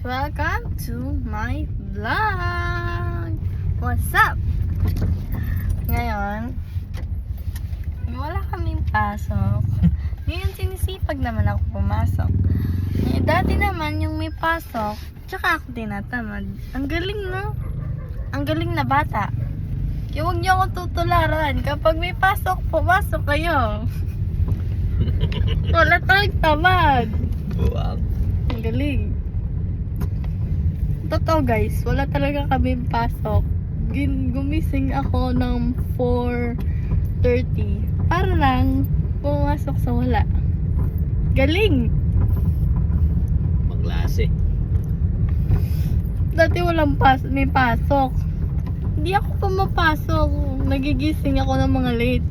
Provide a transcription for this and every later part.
Welcome to my vlog! What's up? Ngayon, wala kaming pasok. Ngayon sinisipag naman ako pumasok. Dati naman yung may pasok, tsaka ako tinatamad. Ang galing, no? Ang galing na bata. Kaya huwag niyo ako tutularan. Kapag may pasok, pumasok kayo. Wala tayong tamad. Wow. Ang galing. Totoo guys, wala talaga kaming pasok. Gumising ako ng 4:30 para lang pumasok sa wala. Galing! Maglase. Dati may pasok. Hindi ako pumapasok. Nagigising ako ng mga late.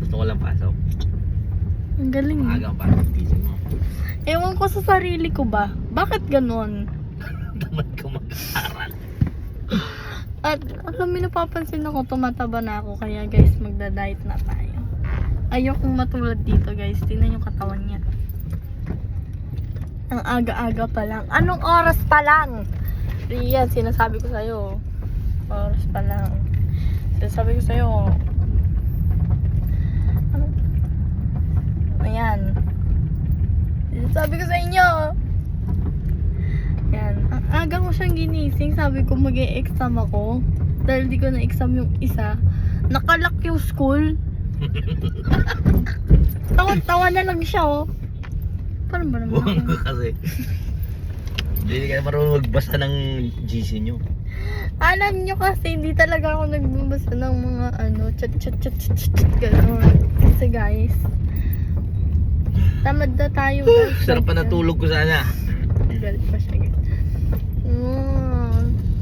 Gusto ko lang pasok. Ang galing. Maagang pasok gising mo. Ewan ko sa sarili ko ba? Bakit ganon? Tamad ka mag-aral. At alam mo, napapansin ako, tumataba na ako. Kaya guys, magda-diet na tayo. Ayokong matulad dito guys. Tingnan yung katawan niya. Ang aga-aga pa lang. Anong oras pa lang? Rian, sinasabi ko sa'yo. Oras pa lang. Sinasabi ko sa'yo. Ano? Ayan. Sinasabi ko sa inyo. Yan. Ang aga ko siyang ginising. Sabi ko mag-e-exam ako. Dahil di ko na-exam yung isa. Nakalak yung school. Tawa-tawa na lang siya, oh. Parang ba naman Buwang ako? ka kasi. Hindi ka marunong magbasa ng GC nyo. Alam nyo kasi, hindi talaga ako nagbabasa ng mga chat gano'n. Kasi guys, tamad na tayo guys. Sarap pa natulog ko sana. Galit pa siya guys.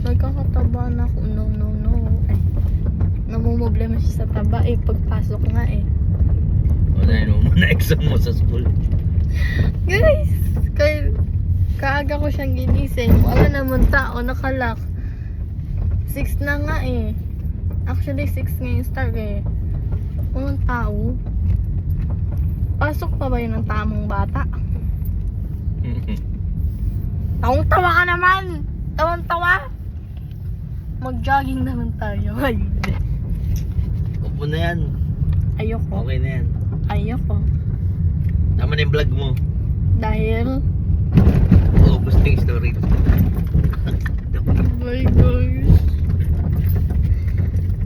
Nagkakataba na ako. No. Ay, namumblema siya sa taba eh. Pagpasok nga eh. O dahil mo na exam mo sa school. Guys, kaaga ko siyang ginising. Wala naman tao, nakalak. 6 na nga eh. Actually, 6 nga yung start eh. Walang tao. Pasok pa ba yun ng tamang bata? Tawang-tawa ka naman! Tawang-tawa! Mag-jogging naman tayo. Ay, hindi. Upo na yan. Ayoko. Okay na yan. Ayoko. Tama na yung vlog mo. Dahil... Ubus na yung story. my gosh.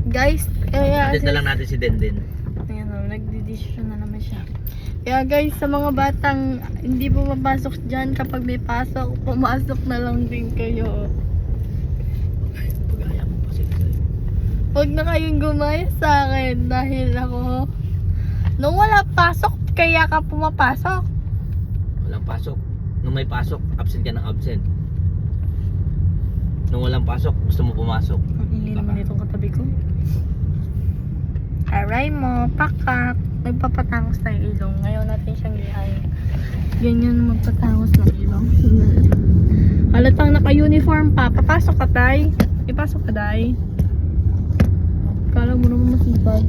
Guys, kaya... Update na lang natin si Denden. Ayan o, nagdidesisyon na naman siya. Kaya guys, sa mga batang hindi pumapasok dyan, kapag may pasok, pumasok na lang din kayo. Pag-aya mo pa sila sa'yo. Huwag na kayong gumaya sa akin dahil ako, nung wala pasok, kaya ka pumapasok. Walang pasok. Nung may pasok, absent ka ng absent. Nung walang pasok, gusto mo pumasok. Ang ingay naman itong katabi ko. Aray mo, pakak. Nagpapatangos tayo ilong. Ngayon natin siyang lihayin. Ganyan magpatangos ng ilong. Halatang naka-uniform pa. Papasok ka, tay. Ipasok ka, tay. Kala mo naman masipag.